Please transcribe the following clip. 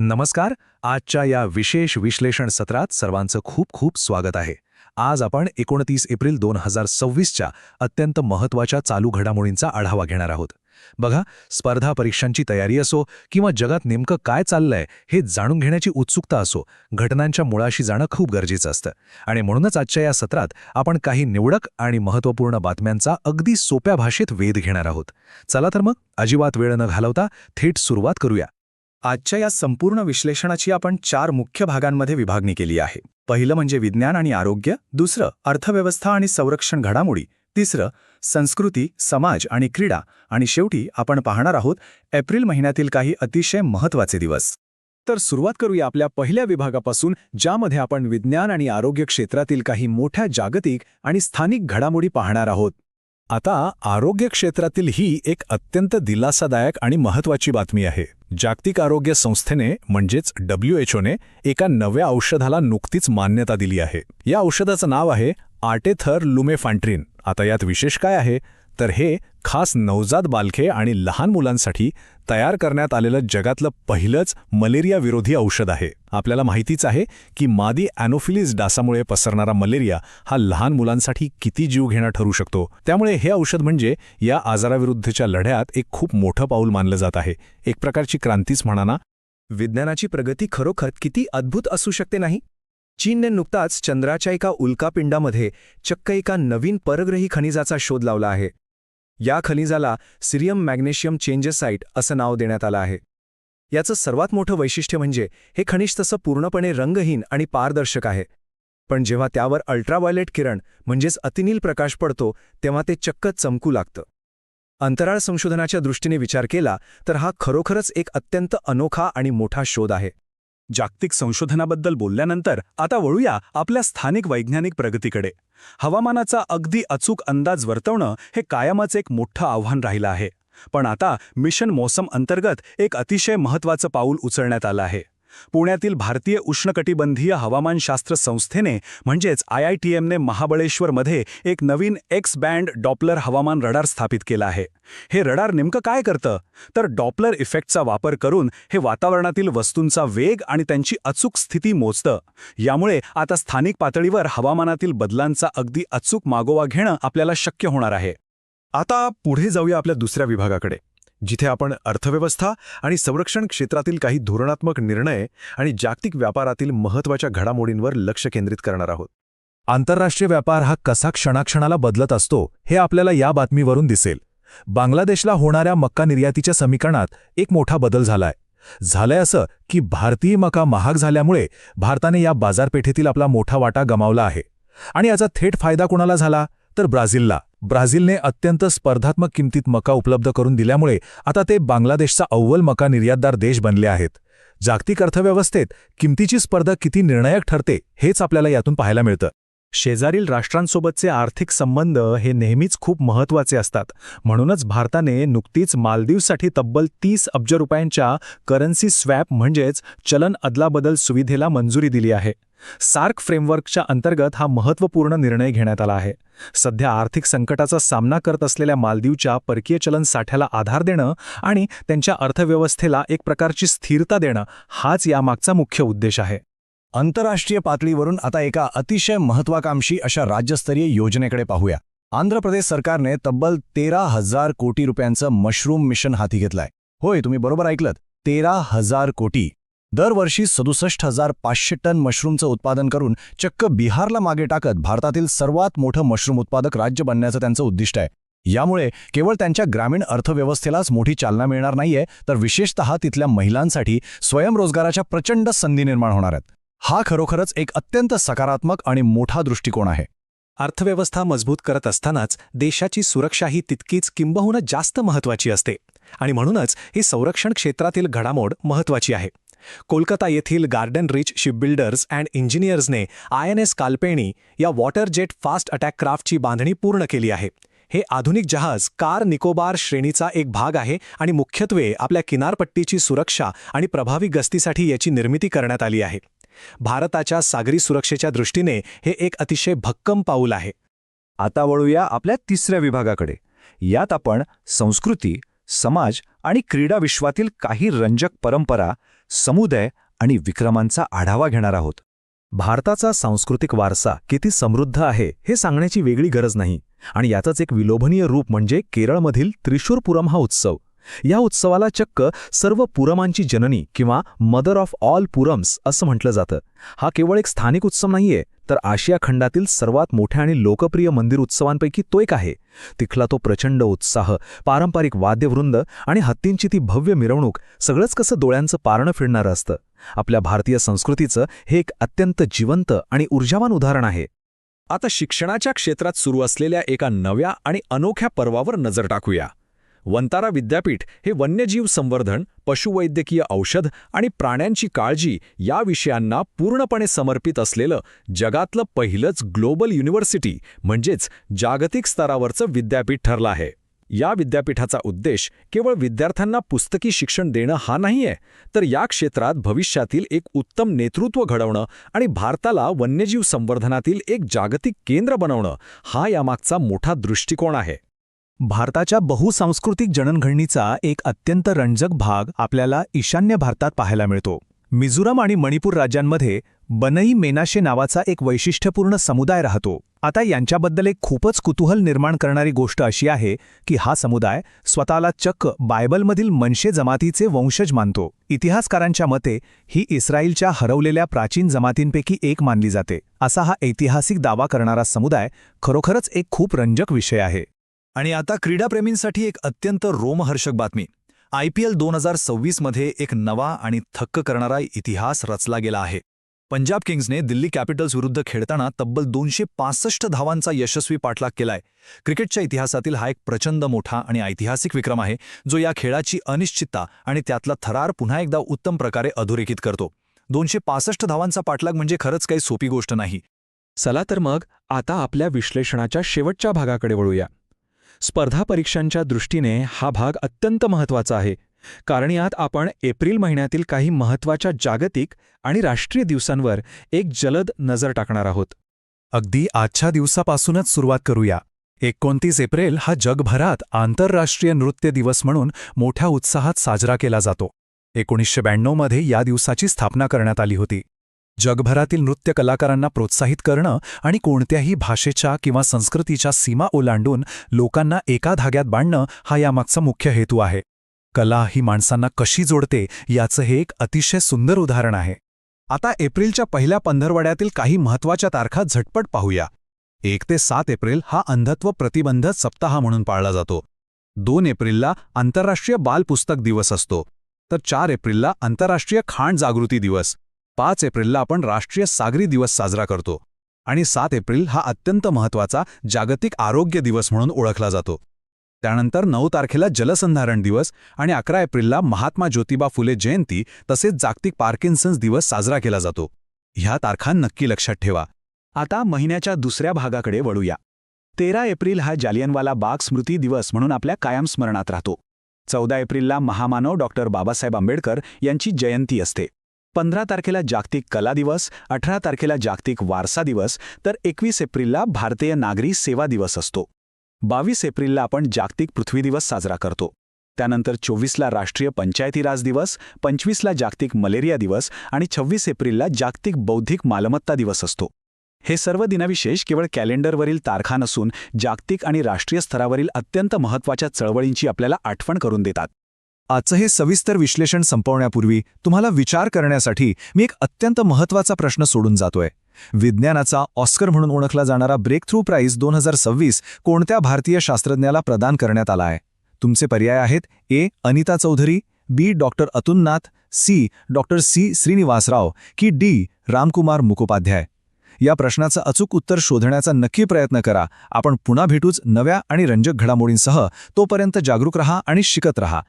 नमस्कार. आजच्या या विशेष विश्लेषण सत्रात सर्वांचं खूप खूप स्वागत आहे. आज आपण 29 एप्रिल 2026च्या अत्यंत महत्त्वाच्या चालू घडामोडींचा आढावा घेणार आहोत. बघा, स्पर्धा परीक्षांची तयारी असो किंवा जगात नेमकं काय चाललंय हे जाणून घेण्याची उत्सुकता असो, घटनांच्या मुळाशी जाणं खूप गरजेचं असतं. आणि म्हणूनच आजच्या या सत्रात आपण काही निवडक आणि महत्त्वपूर्ण बातम्यांचा अगदी सोप्या भाषेत वेध घेणार आहोत. चला तर मग अजिबात वेळ न घालवता थेट सुरुवात करूया. आजच्या या संपूर्ण विश्लेषणाची आपण 4 मुख्य भागांमध्ये विभागणी केली आहे. पहिलं म्हणजे विज्ञान आणि आरोग्य, दुसरं अर्थव्यवस्था आणि संरक्षण घडामोडी, तिसरं संस्कृती, समाज आणि क्रीडा, आणि शेवटी आपण पाहणार आहोत एप्रिल महिन्यातील काही अतिशय महत्त्वाचे दिवस. तर सुरुवात करूया आपल्या पहिल्या विभागापासून, ज्यामध्ये आपण विज्ञान आणि आरोग्य क्षेत्रातील काही मोठ्या जागतिक आणि स्थानिक घडामोडी पाहणार आहोत. आता आरोग्य क्षेत्रातील ही एक अत्यंत दिलासादायक आणि महत्त्वाची बातमी आहे. जागतिक आरोग्य संस्थेने म्हणजेच WHOने एका नव्या औषधाला नुकतीच मान्यता दिली आहे. या औषधाचं नाव आहे आर्टेथर लुमेफांट्रिन. आता यात विशेष काय आहे तर हे खास नवजात बालके आणि लहान मुलांसाठी तयार करण्यात आलेलं जगातलं पहिलंच मलेरिया विरोधी औषध आहे. आपल्याला माहितीच आहे की मादी ॲनोफिलीज डासामुळे पसरणारा मलेरिया हा लहान मुलांसाठी किती जीवघेणा ठरू शकतो. त्यामुळे हे औषध म्हणजे या आजाराविरुद्धच्या लढ्यात एक खूप मोठं पाऊल मानलं जात आहे. एक प्रकारची क्रांतीच म्हणा ना. विज्ञानाची प्रगती खरोखर किती अद्भुत असू शकते नाही. चीनने नुकताच चंद्राच्या एका उल्कापिंडामध्ये चक्क एका नवीन परग्रही खनिजाचा शोध लावला आहे. या खनिजाला सिरियम मॅग्नेशियम चेंजेसाइट असं नाव देण्यात आलं आहे. याचं सर्वात मोठं वैशिष्ट्य म्हणजे हे खनिज तसं पूर्णपणे रंगहीन आणि पारदर्शक आहे, पण जेव्हा त्यावर अल्ट्राव्हायोलेट किरण म्हणजेच अतिनील प्रकाश पडतो तेव्हा ते चक्क चमकू लागतं. अंतराळ संशोधनाच्या दृष्टीने विचार केला तर हा खरोखरच एक अत्यंत अनोखा आणि मोठा शोध आहे. जागतिक संशोधनाबद्दल बोलल्यानंतर आता वळूया आपल्या स्थानिक वैज्ञानिक प्रगतीकडे. हवामानाचा अगदी अचूक अंदाज वर्तवणं हे कायमच एक मोठं आव्हान राहिलं आहे. पण आता मिशन मौसम अंतर्गत एक अतिशय महत्त्वाचं पाऊल उचलण्यात आलं आहे. पुण्यातील भारतीय उष्णकटिबंधीय हवामानशास्त्र संस्थेने म्हणजेच IITMने महाबळेश्वरमध्ये एक नवीन एक्स बँड डॉपलर हवामान रडार स्थापित केलं आहे. हे रडार नेमकं काय करतं तर डॉपलर इफेक्टचा वापर करून हे वातावरणातील वस्तूंचा वेग आणि त्यांची अचूक स्थिती मोजतं. यामुळे आता स्थानिक पातळीवर हवामानातील बदलांचा अगदी अचूक मागोवा घेणं आपल्याला शक्य होणार आहे. आता पुढे जाऊया आपल्या दुसऱ्या विभागाकडे, जिथे आपण अर्थव्यवस्था आणि संरक्षण क्षेत्रातील काही धोरणात्मक निर्णय आणि जागतिक व्यापारातील महत्त्वाच्या घडामोडींवर लक्ष केंद्रित करणार आहोत. आंतरराष्ट्रीय व्यापार हा कसा क्षणाक्षणाला बदलत असतो हे आपल्याला या बातमीवरून दिसेल. बांगलादेशला होणाऱ्या मक्का निर्यातीच्या समीकरणात एक मोठा बदल झालाय असं की भारतीय मका महाग झाल्यामुळे भारताने या बाजारपेठेतील आपला मोठा वाटा गमावला आहे. आणि याचा थेट फायदा कोणाला झाला तर ब्राझीलला. ब्राझीलने अत्यंत स्पर्धात्मक किमतीत मका उपलब्ध करून दिल्यामुळे आता ते बांगलादेशचा अव्वल मका निर्यातदार देश बनले आहेत. जागतिक अर्थव्यवस्थेत किमतीची स्पर्धा किती निर्णायक ठरते हेच आपल्याला यातून पाहायला मिळतं. शेजारील राष्ट्रांसोबतचे आर्थिक संबंध हे नेहमीच खूप महत्त्वाचे असतात. म्हणूनच भारताने नुकतीच मालदीवसाठी तब्बल 30 अब्ज रुपयांच्या करन्सी स्वॅप म्हणजेच चलन अदलाबदल सुविधेला मंजुरी दिली आहे. सार्क फ्रेमवर्कच्या अंतर्गत हा महत्त्वपूर्ण निर्णय घेण्यात आला आहे. सध्या आर्थिक संकटाचा सामना करत असलेल्या मालदीवच्या परकीय चलन साठ्याला आधार देणं आणि त्यांच्या अर्थव्यवस्थेला एक प्रकारची स्थिरता देणं हाच यामागचा मुख्य उद्देश आहे. आंतरराष्ट्रीय पातळीवरून आता एका अतिशय महत्त्वाकांक्षी अशा राज्यस्तरीय योजनेकडे पाहूया. आंध्र प्रदेश सरकारने तब्बल 13,000 कोटी रुपयांचं मशरूम मिशन हाती घेतलंय. होय, तुम्ही बरोबर ऐकलत, 13,000 कोटी. दरवर्षी 67,500 टन मशरूमचं उत्पादन करून चक्क बिहारला मागे टाकत भारतातील सर्वात मोठं मशरूम उत्पादक राज्य बनण्याचं त्यांचं उद्दिष्ट आहे. यामुळे केवळ त्यांच्या ग्रामीण अर्थव्यवस्थेलाच मोठी चालना मिळणार नाहीये, तर विशेषतः तिथल्या महिलांसाठी स्वयंरोजगाराच्या प्रचंड संधी निर्माण होणार आहेत. हा खरोखरच एक अत्यंत सकारात्मक आणि मोठा दृष्टिकोन आहे. अर्थव्यवस्था मजबूत करत असतानाच देशाची सुरक्षाही तितकीच किंबहुना जास्त महत्त्वाची असते. आणि म्हणूनच ही संरक्षण क्षेत्रातील घडामोड महत्त्वाची आहे. कोलकाता येथील गार्डन रिच शिपबिल्डर्स अँड इंजिनियर्सने INS काल्पेनी या वॉटर जेट फास्ट अटॅक क्राफ्टची बांधणी पूर्ण केली आहे. हे आधुनिक जहाज कार निकोबार श्रेणीचा एक भाग आहे आणि मुख्यत्वे आपल्या किनारपट्टीची सुरक्षा आणि प्रभावी गस्तीसाठी याची निर्मिती करण्यात आली आहे. भारताच्या सागरी सुरक्षेच्या दृष्टीने हे एक अतिशय भक्कम पाऊल आहे. आता वळूया आपल्या तिसऱ्या विभागाकडे. यात आपण संस्कृती, समाज आणि क्रीडा विश्वातील काही रंजक परंपरा, समुदाय आणि विक्रमांचा आढावा घेणार आहोत. भारताचा सांस्कृतिक वारसा किती समृद्ध आहे हे सांगण्याची वेगळी गरज नाही, आणि यातच एक विलोभनीय रूप म्हणजे केरळमधील त्रिशूर पुरम हा उत्सव. या उत्सवाला चक्क सर्व पुरमांची जननी किंवा मदर ऑफ ऑल पुरम्स असं म्हटलं जातं. हा केवळ एक स्थानिक उत्सव नाहीये, तर आशिया खंडातील सर्वात मोठ्या आणि लोकप्रिय मंदिर उत्सवांपैकी तो एक आहे. तिथला तो प्रचंड उत्साह, पारंपरिक वाद्यवृंद आणि हत्तींची ती भव्य मिरवणूक, सगळंच कसं डोळ्यांचं पारणं फिरणारं असतं. आपल्या भारतीय संस्कृतीचं हे एक अत्यंत जिवंत आणि ऊर्जावान उदाहरण आहे. आता शिक्षणाच्या क्षेत्रात सुरू असलेल्या एका नव्या आणि अनोख्या पर्वावर नजर टाकूया. वंतारा विद्यापीठ हे वन्यजीव संवर्धन, पशुवैद्यकीय औषध आणि प्राण्यांची काळजी या विषयांना पूर्णपणे समर्पित असलेलं जगातलं पहिलंच ग्लोबल युनिव्हर्सिटी म्हणजेच जागतिक स्तरावरचं विद्यापीठ ठरलं आहे. या विद्यापीठाचा उद्देश केवळ विद्यार्थ्यांना पुस्तकी शिक्षण देणं हा नाहीये, तर या क्षेत्रात भविष्यातील एक उत्तम नेतृत्व घडवणं आणि भारताला वन्यजीव संवर्धनातील एक जागतिक केंद्र बनवणं हा यामागचा मोठा दृष्टिकोन आहे. भारताच्या बहुसांस्कृतिक जडणघडणीचा एक अत्यंत रंजक भाग आपल्याला ईशान्य भारतात पाहायला मिळतो. मिझोराम आणि मणिपूर राज्यांमध्ये बनई मेनाशे नावाचा एक वैशिष्ट्यपूर्ण समुदाय राहतो. आता यांच्याबद्दल एक खूपच कुतूहल निर्माण करणारी गोष्ट अशी आहे की हा समुदाय स्वतःला चक्क बायबलमधील मनशे जमातीचे वंशज मानतो. इतिहासकारांच्या मते ही इस्रायलच्या हरवलेल्या प्राचीन जमातींपैकी एक मानली जाते. असा हा ऐतिहासिक दावा करणारा समुदाय खरोखरच एक खूप रंजक विषय आहे. आणि आता क्रीडाप्रेमींसाठी एक अत्यंत रोमहर्षक बातमी. IPL 2026 मध्ये एक नवा आणि थक्क करणारा इतिहास रचला गेला आहे. पंजाब किंग्सने दिल्ली कॅपिटल्स विरुद्ध खेळताना तब्बल 265 धावांचा यशस्वी पाठलाग केलाय. क्रिकेटच्या इतिहासातील हा एक प्रचंड मोठा आणि ऐतिहासिक विक्रम आहे, जो या खेळाची अनिश्चितता आणि त्यातला थरार पुन्हा एकदा उत्तम प्रकारे अधोरेखित करतो. 265 धावांचा पाठलाग म्हणजे खरंच काही सोपी गोष्ट नाही. चला तर मग आता आपल्या विश्लेषणाच्या शेवटच्या भागाकडे वळूया. स्पर्धा परीक्षांच्या दृष्टीने हा भाग अत्यंत महत्त्वाचा आहे, कारण यात आपण एप्रिल महिन्यातील काही महत्त्वाच्या जागतिक आणि राष्ट्रीय दिवसांवर एक जलद नजर टाकणार आहोत. अगदी आजच्या दिवसापासूनच सुरुवात करूया. 29 एप्रिल हा जगभरात आंतरराष्ट्रीय नृत्य दिवस म्हणून मोठ्या उत्साहात साजरा केला जातो. 1992 मध्ये या दिवसाची स्थापना करण्यात आली होती. जगभरातील नृत्य कलाकारांना प्रोत्साहित करणं आणि कोणत्याही भाषेच्या किंवा संस्कृतीच्या सीमा ओलांडून लोकांना एका धाग्यात बांधणं हा यामागचा मुख्य हेतू आहे. कला ही माणसांना कशी जोडते याचं हे एक अतिशय सुंदर उदाहरण आहे. आता एप्रिलच्या पहिल्या पंधरवड्यातील काही महत्त्वाच्या तारखा झटपट पाहूया. 1 ते 7 एप्रिल हा अंधत्व प्रतिबंध सप्ताह म्हणून पाळला जातो. 2 एप्रिलला आंतरराष्ट्रीय बाल पुस्तक दिवस असतो. तर 4 एप्रिलला आंतरराष्ट्रीय खाण जागृती दिवस. 5 एप्रिलला आपण राष्ट्रीय सागरी दिवस साजरा करतो. आणि 7 एप्रिल हा अत्यंत महत्त्वाचा जागतिक आरोग्य दिवस म्हणून ओळखला जातो. त्यानंतर 9 तारखेला जलसंधारण दिवस आणि 11 एप्रिलला महात्मा ज्योतिबा फुले जयंती तसेच जागतिक पार्किन्सन्स दिवस साजरा केला जातो. ह्या तारखा नक्की लक्षात ठेवा. आता महिन्याच्या दुसऱ्या भागाकडे वळूया. 13 एप्रिल हा जालियनवाला बाग स्मृती दिवस म्हणून आपल्या कायम स्मरणात राहतो. 14 एप्रिलला महामानव डॉक्टर बाबासाहेब आंबेडकर यांची जयंती असते. 15 तारखेला जागतिक कला दिवस, 18 तारखेला जागतिक वारसा दिवस, तर 21 एप्रिलला भारतीय नागरी सेवा दिवस असतो. 22 एप्रिलला आपण जागतिक पृथ्वी दिवस साजरा करतो. त्यानंतर 24ला राष्ट्रीय पंचायती राज दिवस, 25ला जागतिक मलेरिया दिवस आणि 26 एप्रिलला जागतिक बौद्धिक मालमत्ता दिवस असतो. हे सर्व दिनविशेष केवळ कॅलेंडरवरील तारखा नसून जागतिक आणि राष्ट्रीय स्तरावरील अत्यंत महत्त्वाच्या चळवळींची आपल्याला आठवण करून देतात. आजचं हे सविस्तर विश्लेषण संपवण्यापूर्वी तुम्हाला विचार करण्यासाठी मी एक अत्यंत महत्त्वाचा प्रश्न सोडून जातोय. विज्ञानाचा ऑस्कर म्हणून ओळखला जाणारा ब्रेक थ्रू प्राइज 2026 कोणत्या भारतीय शास्त्रज्ञाला प्रदान करण्यात आला आहे? तुमचे पर्याय आहेत: A. Anita Chaudhary, B. Doctor Atul Nath, C. Doctor C. Srinivasrao की डी. रामकुमार मुखोपाध्याय. या प्रश्नाचं अचूक उत्तर शोधण्याचा नक्की प्रयत्न करा. आपण पुन्हा भेटूच नव्या आणि रंजक घडामोडींसह. तोपर्यंत जागरूक रहा आणि शिकत रहा.